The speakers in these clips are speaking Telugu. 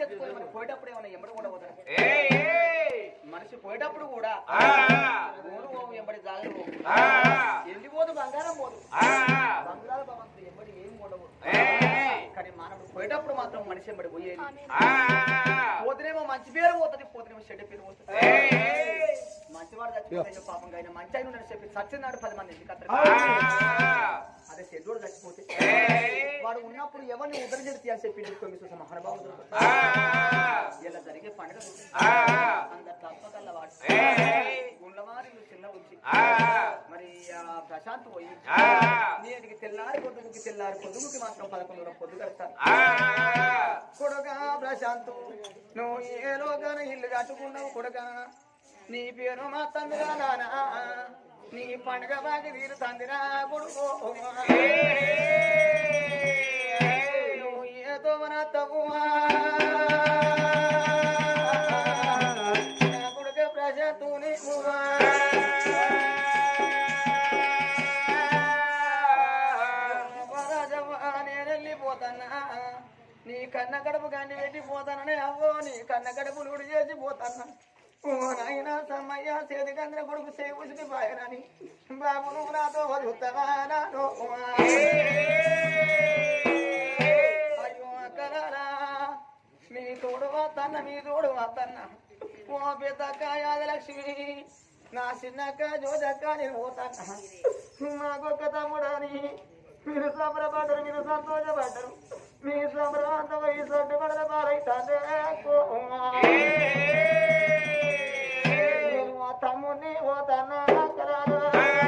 పెట్టుకొని మరి పోయేటప్పుడు ఏమన్నా ఎంబడి కూడా పోతాను మనిషి పోయేటప్పుడు కూడా ఎంబడి జాగ్రత్త ఎండిపోదు బంగారం పోదు బంగారు భవంతులు ఎంబడి ఏం ఉండవు కానీ మానవుడు పోయేటప్పుడు మాత్రం మనిషి ఎంబడి పోయేది పోతేనేమో మంచి పేరు పోతుంది పోతేనేమో చెడ్డ పేరు పోతుంది మంచివాడు చచ్చిపోతే పాపం అయినా మంచి అయిన చెప్పి చచ్చినాడు 10 మంది ఎందుకు అదే చెడ్డోడు చచ్చిపోతే వాడు ఉన్నప్పుడు ఎవరిని ఉదరజెడితే అని చెప్పి 9 మహానుభావుడు ఇలా జరిగే పండుగ అందరు తప్పకల్లా వాడు గుండ్లవారి చిన్న వచ్చి మరి ప్రశాంత్ పోయి నేటికి తెల్లారి పొద్దుగుకి మాత్రం 11 పొద్దు కడతాను కొడుగా ప్రశాంత్ నువ్వు ఏ లోగాన ఇల్లు కట్టుకున్నావు కొడుగా నీ పేరు మా తండ్రిరా నానా నీ పండుగ బాగా తీరుతందిరా కొడుకో నువ్వు ఏదో నా తగువా నా కొడుక ప్రశాంతు నీకువా నేను వెళ్ళిపోతానా నీ కన్న కడుపు గండి పెట్టిపోతాననే అవ్వో నీ కన్న కడుపు నుడి చేసి పోతానా నాయన సమ్మయ్య చేతికంద్ర కొడుకు చేసి పాయనని బాబు నువ్వు నాతో వదులుతావా నాతో అయ్యో అక్కరారా మీ తోడు వద్దన్న ఓ పెద్దక్క యాదలక్ష్మి నా చిన్నక్క జోజక్క నేను పోతాను మాకొక్క తమ్ముడని మీరు సంబరపడ్డరు మీరు సంతోషపడ్డరు మీ సంబరమంతా ఈ సొడ్డు పడద పాలైతే తమ్ముని పోతానా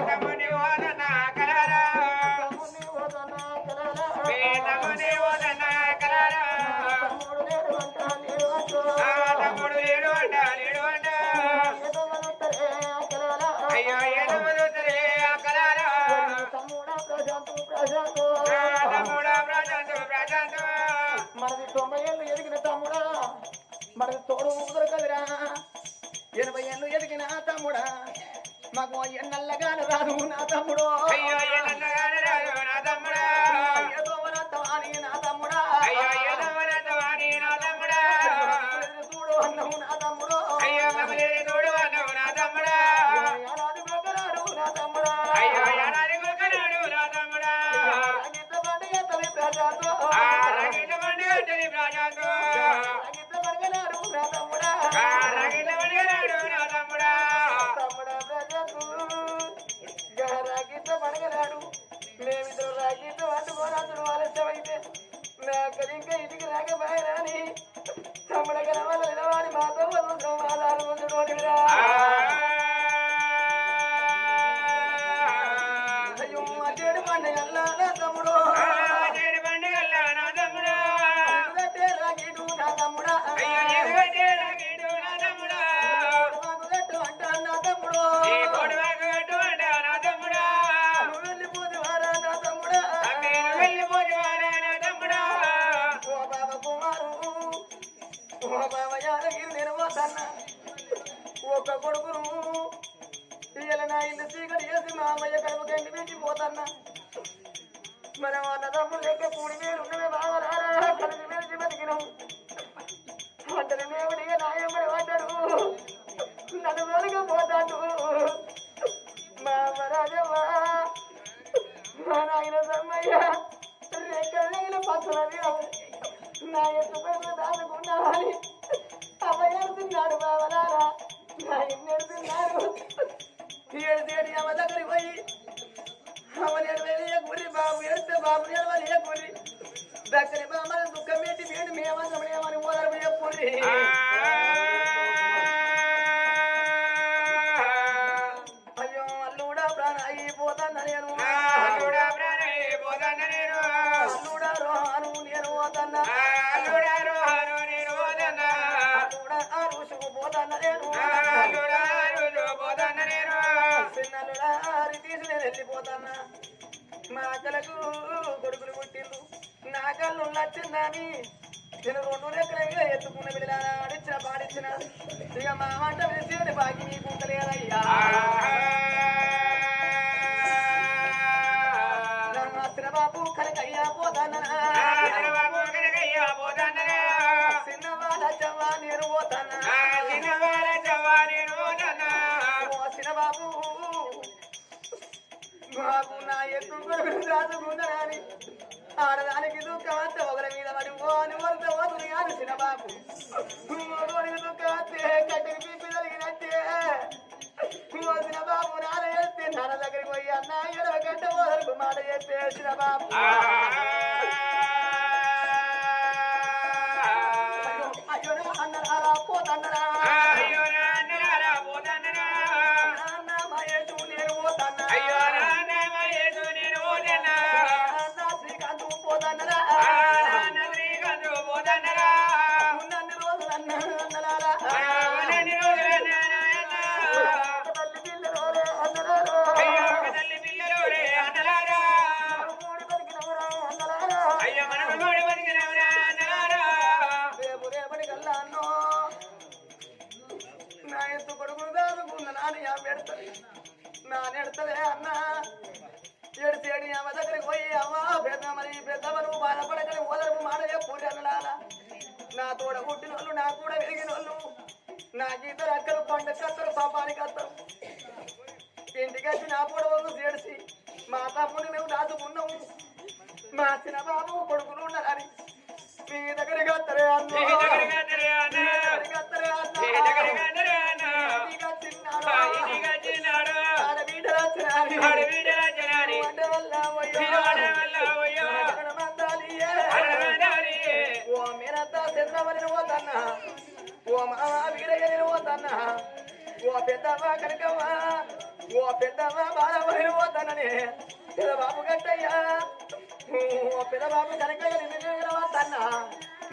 తమ్ముని పోతానా తమ్ముడు లేడు మనది 90 ఏళ్ళు ఎదిగిన తమ్ముడా మనది తోడు ఊదరు కదిరా 80 ఏళ్ళు ఎదిగిన తమ్ముడా మాకు ఎన్నల్లగాను రాదు నా తమ్ముడు ఏదో వనత్తవాని నా తమ్ముడా చూడు అన్నవు నా తమ్ముడు ఏడాది గొప్పనాడు నా తమ్ముడా మేమిద్దరు రాగీతో అందుకోరాదుడు ఆలస్యమైతే నాకు ఇంకా ఇంటికి రాకపోయాని తమ్ముడగల వల్ల నిలవాడి మాతో వదులురా అయ్యో అదేడు పండుగల్లా నా తమ్ముడు రాగీడు నా తమ్ముడా మాకు అంటా నా తమ్ముడు ఒక్క కొడుకును ఇయ్యాల నా ఇల్లు చీకటి చేసి మా అమ్మయ్య కడుపు గండి పెట్టి పోతాన్నా మరి అన్నదమ్ములు లెక్క 3 వేలు ఉన్నవే బావలారా కలిసి మెలిసి బతికినాం అంతని దేవుడిగా నాయమ్మడి పడ్డాడు నన్ను వెలుగు పోతాడు మా అమ్మ రాజమ్మ మా నాయన సమ్మయ్య రెక్కల పచ్చల వీరవు నా ఎత్తు పెద్ద దాచుకున్నావని అమ్మయ్యాడుతున్నాడు బావలారా నా ఇన్నెడుతున్నాడు ఏడు అమ్మ దగ్గరికి పోయి అమ్మ నేను వెళ్ళే గురి బాబు ఏడితే బాబు నేను వెళ్ళే గురి దగ్గర బామ్మని దుఃఖం పెట్టి వేడి మేమని ఓదరు చెప్పుర్రి అయ్యో అల్లుడా ప్రాణ అయిపోతాను నేను అల్లుడా రోహాను నేను పోతాన్నా పోతాను నేను చిన్నలుడారి తీసి నేను వెళ్ళిపోతానా మా అక్కలకు కొడుకులు పుట్టిండు నా కళ్ళు నచ్చిందని నేను 2 రెక్కలుగా ఎత్తుకున్న బిడ్డ ఆడిచ్చిన పాడిచ్చిన ఇక మా వంట విసిడి బాకి నీకు ఉంటలేదయ్యా అసిన బాబు కనకయ్యా పోతానా చిన్నవాళ్ళ పోతానా బాబు బాబు నా ఎత్తు కొడుకులు రాజుకుందని ఆడదానికి దుఃఖమంతా ఒకరి మీద పడి పోని వలస వదులు కాదు చిన్న బాబు దుఃఖమంతే కట్టికి పీపి కలిగినట్టే చిన్న బాబు నాన్న చేస్తే నాన్న దగ్గరికి పోయి అన్న 20 గంట వరకు మాట చేస్తే చిన్న బాబు అయ్యో అన్నరా పోతన్నరా నానెడతలే అన్న ఏడు అమ్మ దగ్గరికి పోయి అమ్మ పెద్దమ్మను బాధపడకని ఓదరపు మాట చెప్పు అన్నలారా నా తోడ పుట్టిన వాళ్ళు నా కూడా వెలిగిన వాళ్ళు నా గీత అక్కలు పంట కత్తరు పాపానికి అత్తరు ఇంటికి వచ్చి నా కూడా వాళ్ళు చేసి మా తమ్ముని మేము దాచుకున్నాము మా చిన్న బాబు కొడుకులు ఉన్నారని మీ దగ్గరికి వస్తారే అన్న ఓ మీరంతా చంద్రమని పోతన్నా ఓ మా వీరయ్యని పోతన్నా ఓ పెద్దమ్మ కనకమ్మ ఓ పెద్దమ్మ బాలమని పోతానని పెద్దబాబు గట్టయ్యా ఓ పెద్దబాబు కనకయ్య పోతన్నా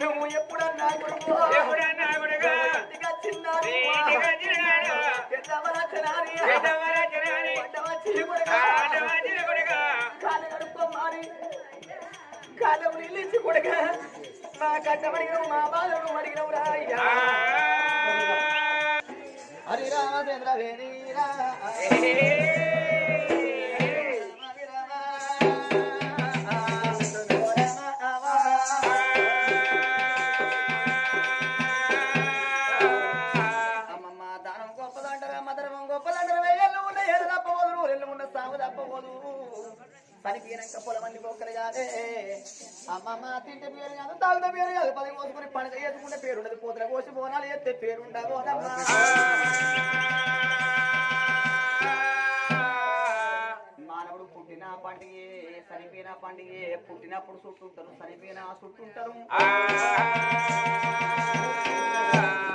నువ్వు ఎప్పుడన్నా కొడుకు చిన్నాడు పెద్దమ్మ రచనాని కాలు కడుక్కోమాని కాలం నిలిచి కొడుక మా కట్టమడిగినవు మా బాధను అడిగినవు రాయ్యా హరి రామచంద్ర వేణీరా అమ్మమ్మ దానం గొప్పదంటారా మధురం గొప్పదంటారా వెయ్యళ్ళు ఉన్న ఏడు తప్పబోదు రెండు ఉన్న సాగు తప్పబోదు పనికినాక పొలమల్లి బొక్కలు కాదే అమ్మమ్మ తింటే పేరు కాదు తాగుతే పేరు కాదు 10 మోసుకుని పండుగ చేసుకుంటే పేరు ఉండదు పోతుల కోసి బోనాలు ఎత్తే పేరుండబోదమ్మా మానవుడు పుట్టిన పండుగే చనిపోయిన పండుగే పుట్టినప్పుడు చుట్టుంటారు చనిపోయిన చుట్టుంటారు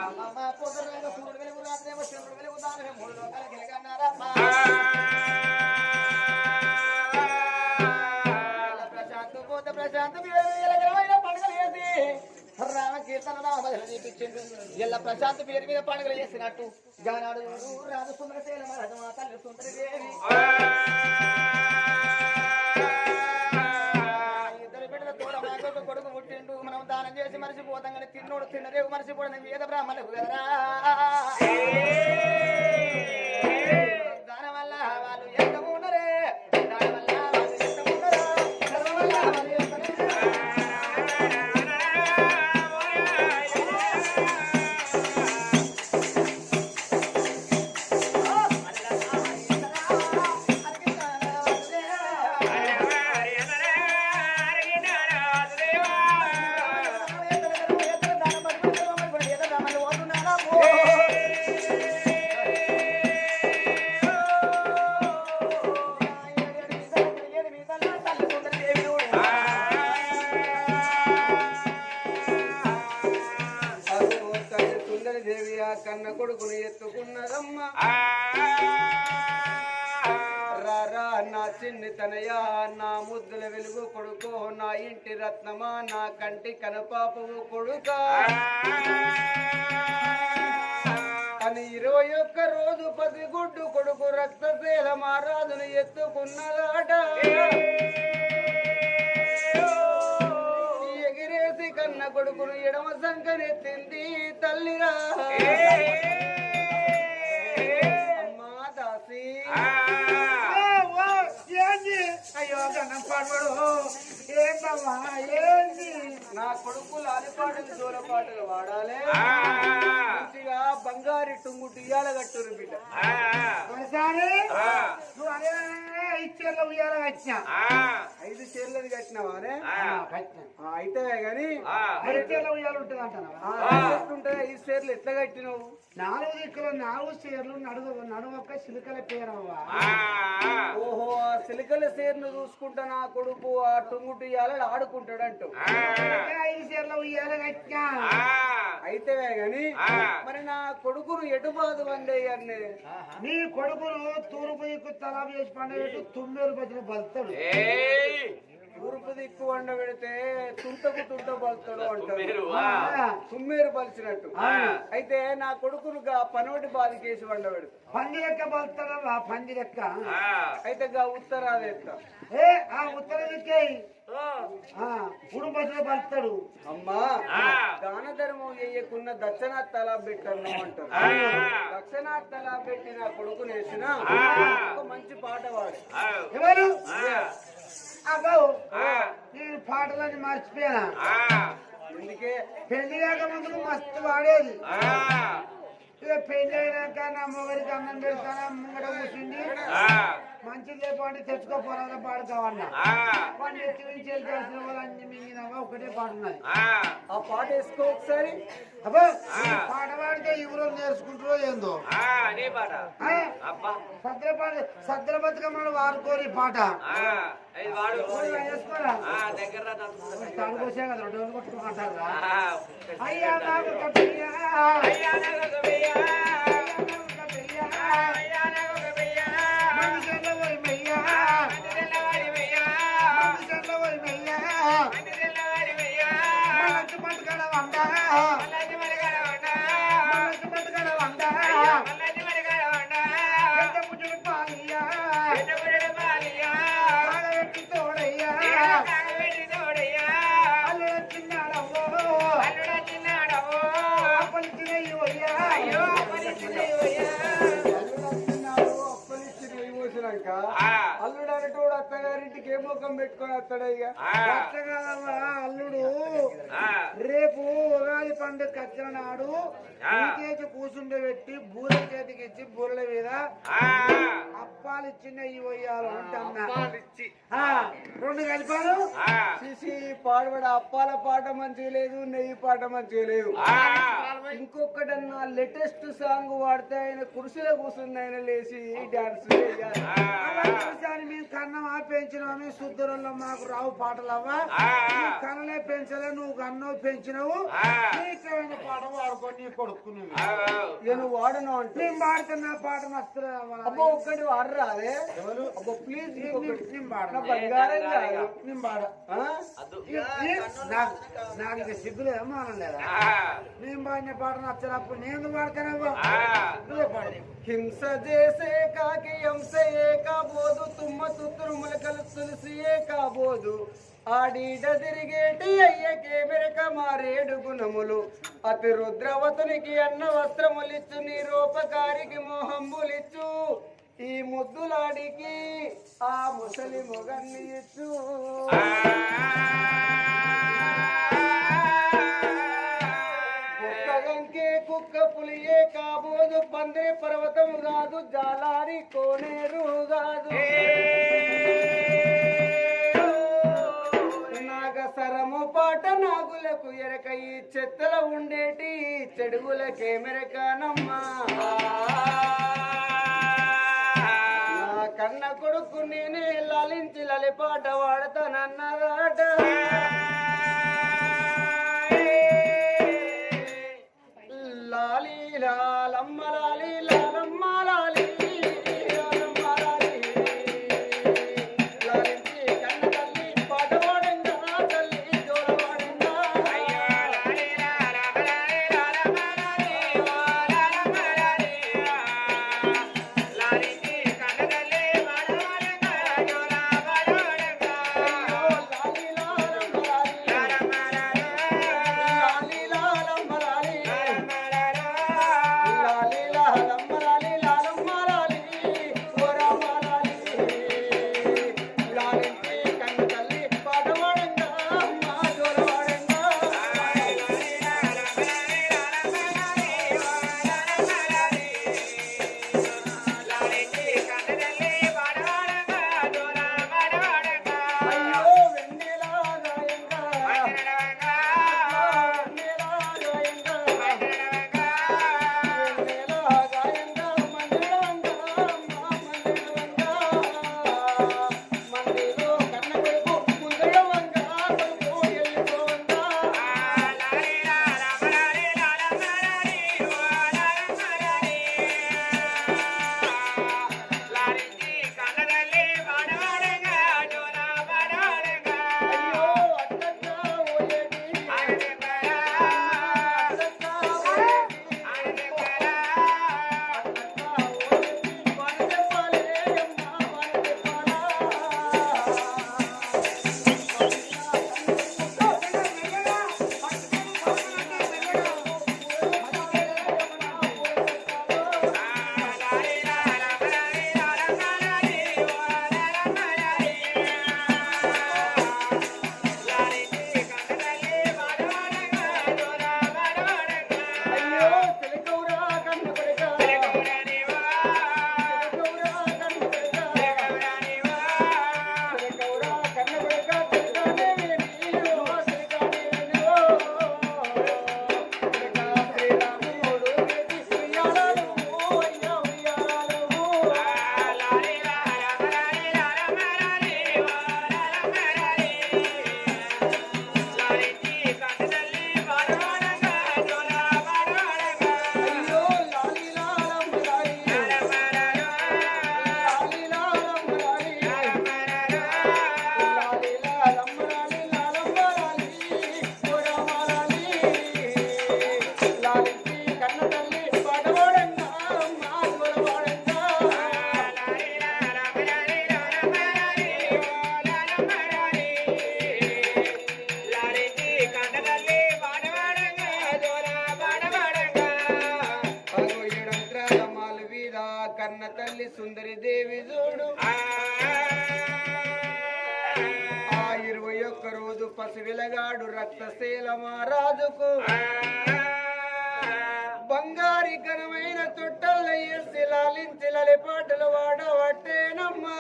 అమ్మమ్మ పొద్దున సూర్యుడు వెలుగు రాత్రేమో చంద్రుడు వెలుగు తానే 3 లోకాల గిలగన్నారమ్మా ప్రశాంత్ పండుగలు చేసి రామకీర్తన రామభజన చూపించిండు ఇలా ప్రశాంత్ పేరు మీద పండుగలు చేసినట్టు జానాడు రాజు సుందరసేన మహారాజు మా తల్లి సుందరదేవి ఇద్దరు బిడ్డల తోడ మాకొక కొడుకు పుట్టిండు మనం దానం చేసి మర్చిపోతాం కానీ తిన్నోడు తిన్నరేవు మర్చిపోవడం వేద బ్రాహ్మణులకు కదరా దాని వల్ల వాళ్ళు ఎంత ఉన్నరే దాని వల్ల వాళ్ళు ఎంత ఉన్నరా ధర్మం వల్ల వాళ్ళు కన్న కొడుకును ఎత్తుకున్నదమ్మా రారా నా చిన్ని తనయా నా ముద్దుల వెలుగు కొడుకో నా ఇంటి రత్నమా నా కంటి కనపాపవు కొడుక అని 21 రోజు 10 గుడ్డు కొడుకు రక్తశీల మహారాజును ఎత్తుకున్నదాట ఎగిరేసి కన్న కొడుకును ఎడమ సంకనెత్తింది తల్లిరా అమ్మా దాసి అయ్యో కన్నం పాడబడు ఏంటమ్మా ఏంటి నా కొడుకు లాలిపాటలు జోలపాటలు వాడాలి బంగారు టుంగుటి ఇయ్యాల కట్టురు బిడ్డ. నువ్వు అదే 5 చీరలు ఉయ్యాల కట్టినా 5 చీరలు కట్టినావానే? అయితే గాని 5 చీరలు ఉయ్యాలు ఉంటుంది అంటాను. ఎట్లుంటాయి 5 చీరలు ఎట్లా కట్టినావు? 4 దిక్కులు 4 చీరలు నడుమొక్క సిలికల పేరవ్వా. ఓహో, ఆ సిలికల చీరను చూసుకుంటా నా కొడుకు ఆ టుంగుటి ఇయ్యాల ఆడుకుంటాడంటూ 5 చీరలు ఉయ్యాల కట్టినా. అయితే గాని మరి నా కొడుకును ఎటు బాధ వందేయన్నే? నీ కొడుకును తూర్పు దిక్కు తలాపు చేసి పండబెట్టు 9 బతులు బలుతాడు. తూర్పు దిక్కు వండ పెడితే తుంటకు తుంట బలుతాడు అంటారు, తుమ్మేరు బలిచినట్టు. అయితే నా కొడుకును పనోటి బాధ కేసి వండ పెడతా. పంది లెక్క బలుతాడవా? పంది లెక్క. అయితే గా ఉత్తరాది ఎత్తా. ఆ ఉత్తర దిక్కే ఉడు బతులు బలుతాడు. అమ్మా, దాన ధర్మం చేయకున్న దక్షిణ తలా పెట్టను అంటారు. దక్షిణ తలా పెట్టి నా కొడుకుని వేసిన ఒక మంచి పాట వాడు. ఎవరు? అబ్బో, నేను పాటలని మర్చిపోయానా? అందుకే పెళ్లి కాక ముందుకు మస్తు వాడేది. ఇక పెళ్లి అయినాక నా మొగరికి అన్నం పెడతానా ముంగడ కూర్చుండి మంచిది లేకపోతే తెచ్చుకోపోరా పాడుకోవన్నా. వాళ్ళు ఎత్తి నుంచి వెళ్ళాల్సిన వాళ్ళు అన్ని మింగినావా ఒకటే పాట ఉన్నది. ఆ పాట వేసుకో ఒకసారి. అబ్బో, పాట పాడితే ఎవరో నేర్చుకుంటారో ఏందో. సద్ర బతుకమ్మలు వాడుకోరు ఈ పాట. వేసుకోరా తాడుకోసే కదా 2 రోజులు కొట్టుకుంటారు. అయ్యా నాకు కప్పయ్యా, అల్లుడు అనేటోడు అత్తగారింటికి ఏ ముఖం పెట్టుకొని వస్తాడు? ఇక అల్లుడు రేపు ఉగాది పండుగ వచ్చిన నాడు చేతి కూసుండే పెట్టి బూర చేతికి ఇచ్చి బూరల మీద అప్పాలు ఇచ్చి నెయ్యి పోయాలి అంటున్నా. 2 కలిపాను. పాడబడ అప్పాల పాట మంచిగా లేదు, నెయ్యి పాట మంచిగా లేదు. ఇంకొకటన్నా లేటెస్ట్ సాంగ్ వాడితే ఆయన కుర్చీలో కూర్చుంది, ఆయన లేచి డాన్స్ చేయాలి. మేము కన్నం పెంచినాము శుద్ధులలో మాకు రావు పాటలవ్వా. కన్నలే పెంచలే, నువ్వు కన్నవు పెంచినవు. నీకమైన పాట వాడుకొని నీ కొడుకుని నేను వాడను అంటే నేను పాడుతున్నా పాట మస్తు. అబ్బో ఒక్కటి వాడరాదే? అబ్బో ప్లీజ్ బంగారం నేను పాడ. నాకు ఇక సిగ్గులేదా మానం లేదా? నేను పాడిన పాట నచ్చినప్పుడు నేను పాడతానవ్వా. నువ్వే పాడు. హింస చేసే కాకి హంసయే కాబోదు, తుమ్మ తుత్తురుములకలు తులసియే కాబోదు, ఆడిడ తిరిగేటి అయ్యకే మెరక మారేడు గుణములు, అతి రుద్రవతునికి అన్న వస్త్రములిచ్చు, నీ రూపకారికి మోహంబులిచ్చు, ఈ ముద్దులాడికి ఆ ముసలి మొగన్ని ఇచ్చు. కుక్కగంకే కుక్క పులియే కాబోదు, పందే పర్వతము కాదు, జాలారి కోనేరు కాదు, నాగసరము పాట నాగులకు ఎరక, ఈ చెత్తల ఉండేటి చెడుగులకే మెరకనమ్మా. నా కన్న కొడుకు నేనే లాలించి లలిపాట వాడతానన్నదాట. లాలి లాలమ్మ లాలి లాలమ్మ లాలి లాలి తల్లి సుందరి దేవి చూడు ఆ 21 రోజు పసివిలగాడు రక్తశీల మహారాజుకు బంగారి ఘనమైన తొట్టల్ల ఎసి లాలించి లలిపాటలు వాడవట్టేనమ్మా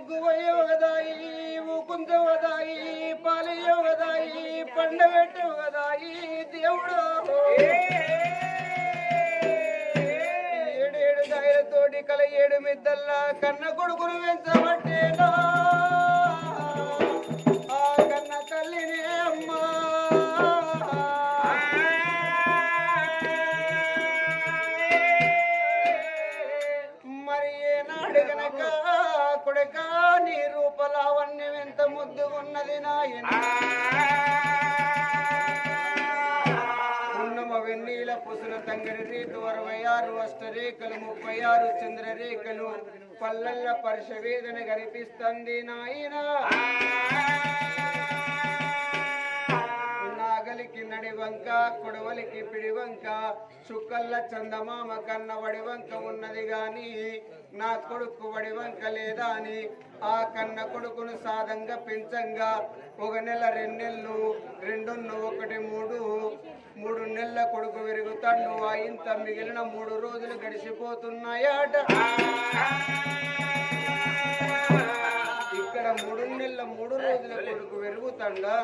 గువయోగదాయి ముకుందవదాయి పాలయోగదాయి పండబెట్టవదాయి దేవుడు ఏడేడు దాయలతోటి కల 7 మిద్దల్లా కన్న కొడుకును పెంచబట్టేనా ఆ కన్న తల్లినే అమ్మా మరి ఏనాడు గనక కొడుక నీ రూపలావణ్యం ఎంత ముద్దుగున్నది నాయన ఉన్నమ వెన్నీల పుసుల తంగడి రీతు 66 అష్టరేఖలు 36 చంద్రరేఖలు పల్లెల్ల పరుషవేదన కనిపిస్తుంది నాయన నాగలికి నడి వంక కొడవలికి పిడి వంక చుక్కల్ల చందమామ కన్న వడి వంక ఉన్నది గాని నా కొడుకు వడి వంక లేదా అని ఆ కన్న కొడుకును సాదంగా పెంచంగా 1 నెల 2 నెలలు 2 1 3 నెలల కొడుకు విరుగుతాడు ఆ ఇంత మిగిలిన 3 రోజులు గడిచిపోతున్నాయట ఇక్కడ 3 నెలల 3 రోజుల కొడుకు విరుగుతాడా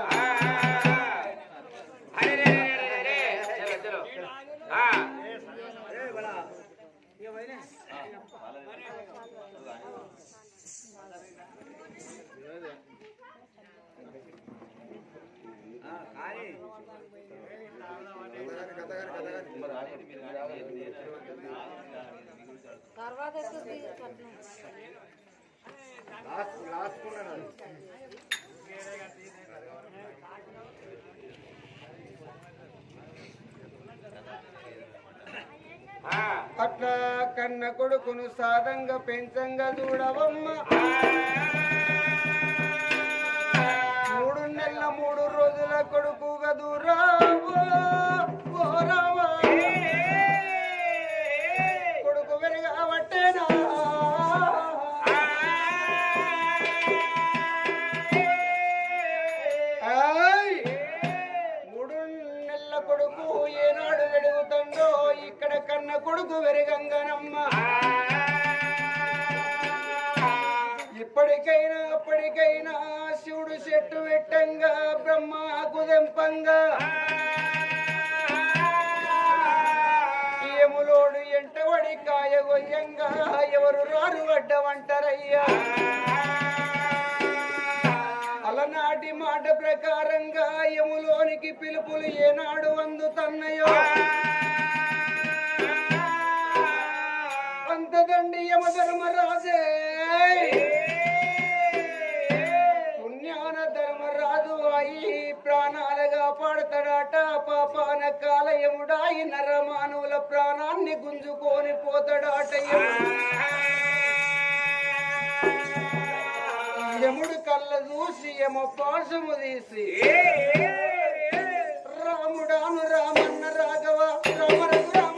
అట్లా కన్న కొడుకును సాదంగా పెంచంగా చూడవమ్మ 3 నెలల 3 రోజుల కొడుకుగా దూరావా కొడుకు వెరగబట్టేనా కొడుకు ఏనాడు వెడుగుతుందో ఇక్కడ కన్న కొడుకు వెరగంగనమ్మ ఇప్పటికైనా అప్పటికైనా శివుడు చెట్టు పెట్టంగా బ్రహ్మ కుదెంపంగా ఏములోడు ఎంటవడి కాయ గొయ్యంగా ఎవరు రారు అడ్డమంటారయ్యా అలనాటి మాట ప్రకారంగా యములోనికి పిలుపులు ఏనాడు అందుతన్నయో అంతదండి యమధర్మరాజే పుణ్యాన ధర్మరాజు అయి ప్రాణాలుగా పాడతాడట పాపాన కాలయముడాయి నరమానవుల ప్రాణాన్ని గుంజుకొని పోతాడట యముడు కళ్ళ చూసి యమ పాశము తీసి రాముడాను రామన్న రాఘవ రామ రామ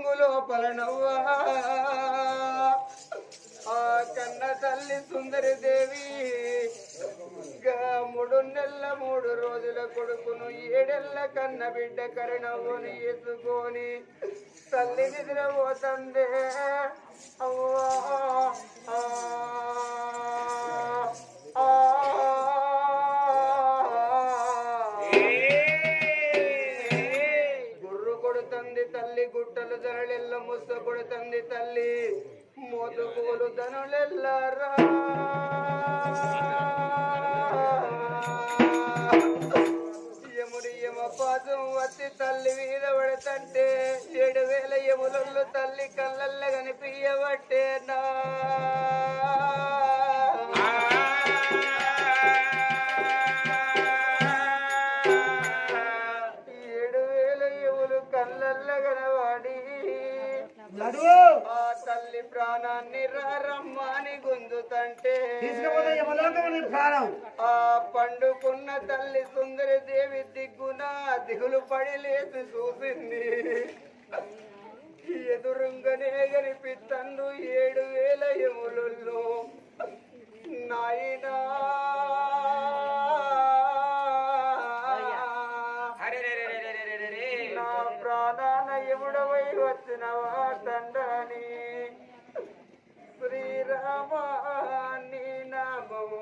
కొంగు లోపల నవ్వా ఆ కన్న తల్లి సుందరి దేవి 3 నెలల 3 రోజుల కొడుకును 7 ఏళ్ల కన్న బిడ్డ కరుణవ్వని ఎత్తుకొని తల్లి నిద్రపోతందే అవ్వా గుర్రు కొడుతుంది తల్లి గుట్టలు జరలెల్ల ముస్త కొడుతుంది తల్లి మోతుకోలు ధనులెల్లారా యముడి యమ పాదం వచ్చి తల్లి మీద పడతంటే 7,000 యములలో తల్లి కళ్ళల్ల కనిపించబట్టే నా 7,000 యములు కళ్ళల్ల కనవాడి ఆ తల్లి ప్రాణాన్ని రమ్మని గుంజుతంటే ఆ పండుకున్న తల్లి సుందరి దేవి దిగ్గున దిగులు పడి లేచి చూసింది ఎదురుంగనే కనిపిస్తండు 7,000 యములలో నాయనా నా ప్రాణాన ఎముడవై వచ్చినవా తండ్రని శ్రీరామ నీ నామము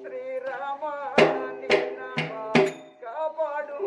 శ్రీరామ నీ నామ కాపాడు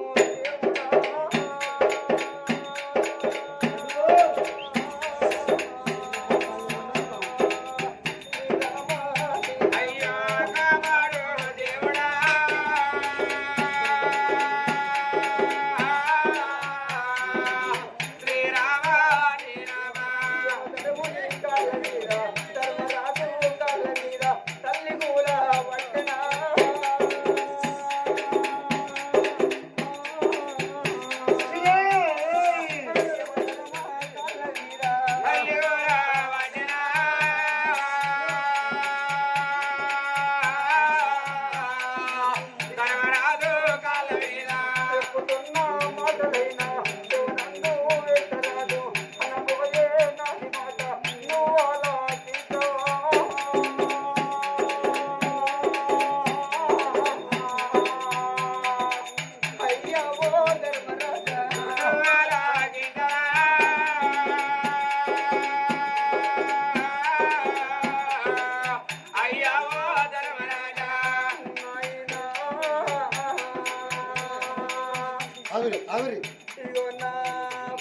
ఇగో నా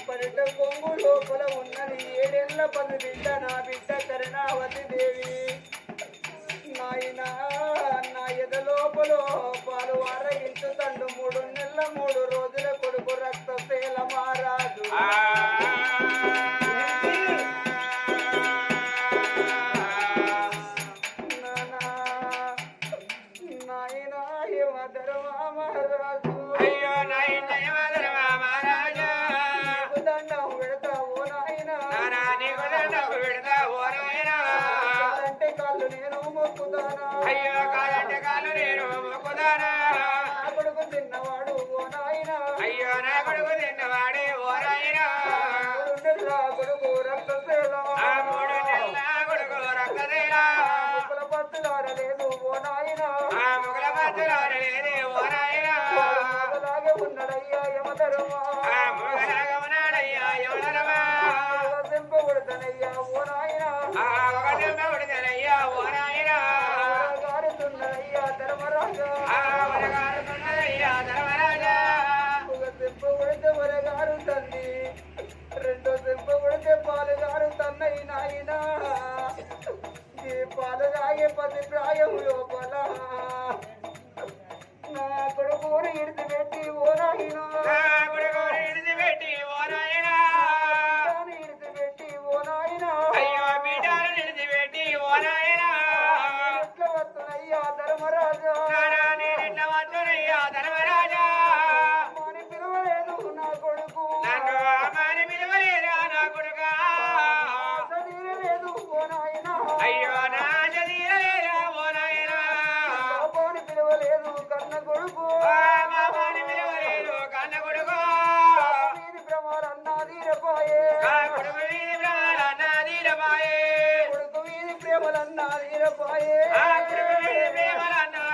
పరిట కొంగు లోపల ఉన్నది 7 ఏళ్ల పది బిడ్డ నా బిడ్డ కరుణావతి దేవి నాయనా నా ఎద లోపల పాలు ఆరగించుతండు 3 నెలల 3 రోజుల కొడుకు రక్తశీల మారాదు నాయనా యమధర్మా మహారాజు అయ్యో కాలంటే కాలు నేను మొక్కుదానా కొడుకు తిన్నవాడు ఓ నాయన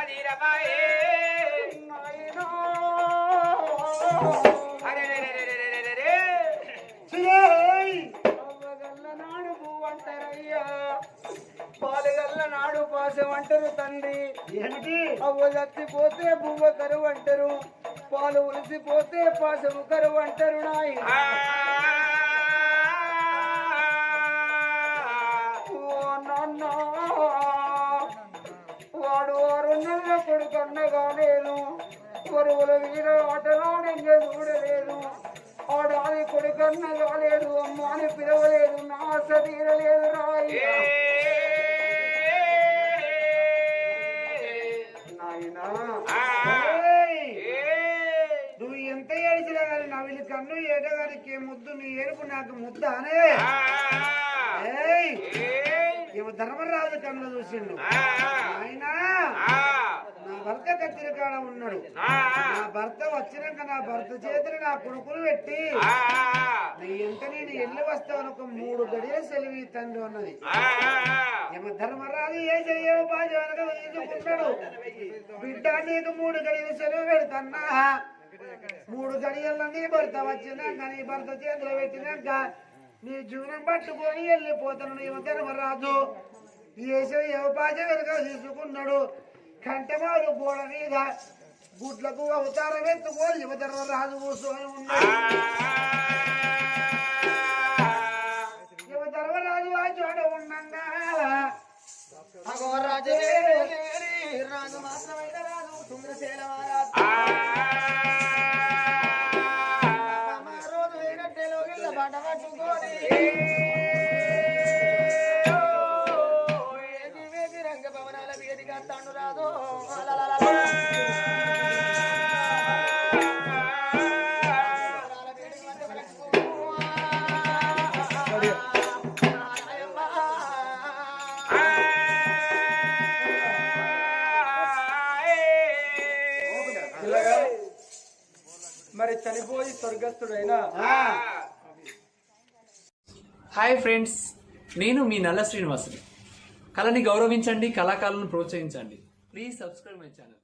తీరబాయే నాయనా అవ్వగల్ల నాడు పువ్వంటారయ్యా పాలుగల్ల నాడు పాసం అంటారు తండ్రి ఏమిటి అవ్వ చచ్చిపోతే పువ్వ కరువు అంటారు పాలు ఉలిసిపోతే పాసము కరువు అంటారు నాయన వాడు 6 నెలల కొడుకన్నా కాలేదు వరువుల వీర ఆటలాడంగా చూడలేదు ఆడాది కొడుకన్నా కాలేదు అమ్మ అని పిలవలేదు నా ఆశ తీరలేదు రాయి నాయనా నువ్వు ఎంత ఏడిచినా కానీ నా వీళ్ళ కన్ను ఏడగారికి ముద్దు నీ ఏడుపు నాకు ముద్ద అనే ధర్మరాజు కన్ను చూసిండు ఆయన నా భర్త కత్తిర కాడ ఉన్నాడు నా భర్త వచ్చినాక నా భర్త చేతులు నా కొడుకులు పెట్టి నీ ఎంత నేను ఎల్లు వస్తావని ఒక 3 గడియల సెలవు తండ్రి ఉన్నది ధర్మరాజు ఏ చెయ్యవు బాజు వెనక తీసుకున్నాడు బిడ్డ నీకు 3 గడియల సెలవు పెడతన్నా 3 గడియల్లో నీ భర్త వచ్చినాక నీ భర్త చేతులు పెట్టినాక నీ జీవనం పట్టుకొని వెళ్ళిపోతాను నీ ధర్మరాజు ఏసో పాజ వెనుక తీసుకున్నాడు కంటమారు గోడ మీద గుడ్లకు అవతారం ఎత్తుకోని ధర్మరాజు కూర్చొని ఉన్నాడు ధర్మరాజు ఆ చోట ఉండగా రాజు రాజు మాత్రమైన రాజు సుందరసేన రోజు వేగట్టెలో గిల్ల బాట పట్టుకొని రంగ భవనాల వేదిక తండు రాదు మరి చనిపోయి స్వర్గస్థుడైనా హాయ్ ఫ్రెండ్స్, నేను మీ నల్ల శ్రీనివాసుని. కళని గౌరవించండి, కళాకారులను ప్రోత్సహించండి. Please subscribe my channel.